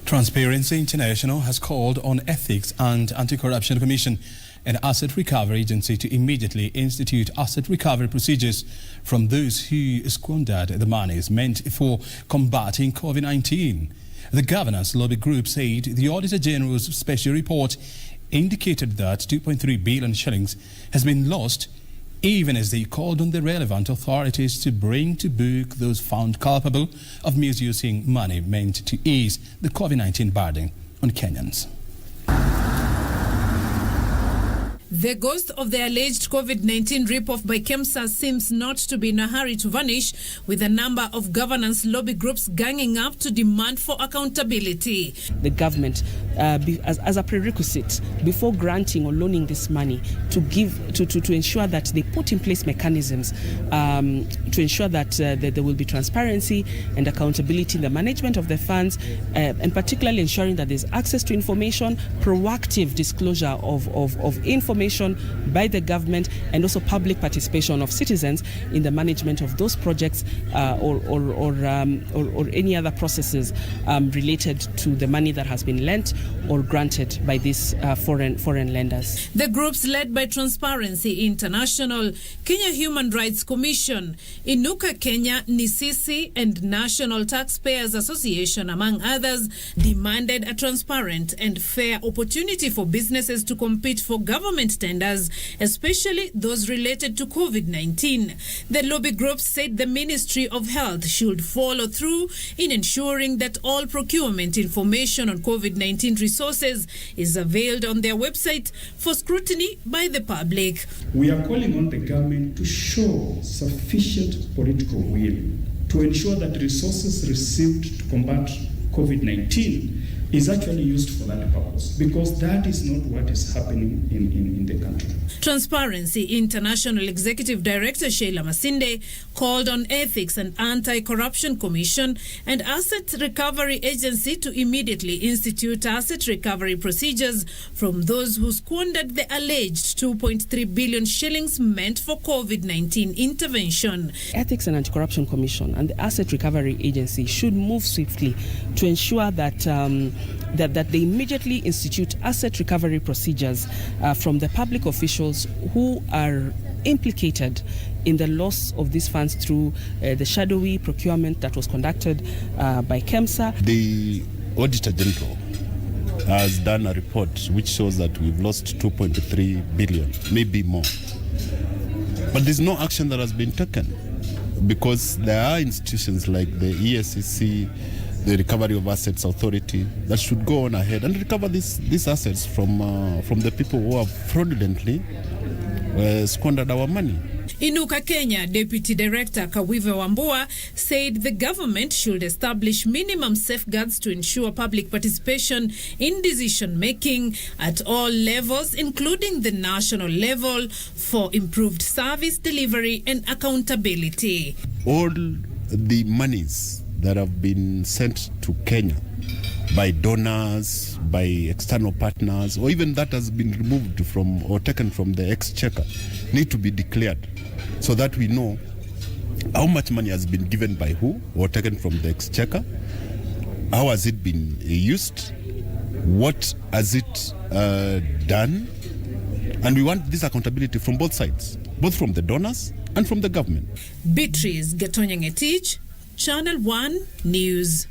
Transparency International has called on Ethics and Anti-Corruption Commission and Asset Recovery Agency to immediately institute asset recovery procedures from those who squandered the monies meant for combating COVID-19. The governance lobby group said the Auditor General's special report indicated that 2.3 billion shillings has been lost, even as they called on the relevant authorities to bring to book those found culpable of misusing money meant to ease the COVID-19 burden on Kenyans. The ghost of the alleged COVID-19 rip-off by KEMSA seems not to be in a hurry to vanish, with a number of governance lobby groups ganging up to demand for accountability. The government, as a prerequisite, before granting or loaning this money, to ensure that they put in place mechanisms to ensure that there will be transparency and accountability in the management of the funds, and particularly ensuring that there's access to information, proactive disclosure of information by the government, and also public participation of citizens in the management of those projects or any other processes related to the money that has been lent or granted by these foreign lenders. The groups led by Transparency International, Kenya Human Rights Commission, Inuka Kenya, NISISI, and National Taxpayers Association, among others, demanded a transparent and fair opportunity for businesses to compete for government tenders, especially those related to COVID-19. The lobby groups said the Ministry of Health should follow through in ensuring that all procurement information on COVID-19 resources is availed on their website for scrutiny by the public. We are calling on the government to show sufficient political will to ensure that resources received to combat COVID-19 is actually used for that purpose, because that is not what is happening in the country. Transparency International Executive Director Sheila Masinde called on Ethics and Anti-Corruption Commission and Asset Recovery Agency to immediately institute asset recovery procedures from those who squandered the alleged 2.3 billion shillings meant for COVID-19 intervention. Ethics and Anti-Corruption Commission and the Asset Recovery Agency should move swiftly to ensure that that they immediately institute asset recovery procedures from the public officials who are implicated in the loss of these funds through the shadowy procurement that was conducted by KEMSA. The Auditor General has done a report which shows that we've lost 2.3 billion, maybe more. But there's no action that has been taken, because there are institutions like the EACC, the Recovery of Assets Authority, that should go on ahead and recover these assets from the people who have fraudulently squandered our money. Inuka Kenya Deputy Director Kawive Wambua said the government should establish minimum safeguards to ensure public participation in decision-making at all levels, including the national level, for improved service delivery and accountability. All the monies that have been sent to Kenya by donors, by external partners, or even that has been removed from or taken from the exchequer, need to be declared so that we know how much money has been given by who or taken from the exchequer, how has it been used, what has it done, and we want this accountability from both sides, both from the donors and from the government. Beatrice Gatonyangetich, Channel 1 News.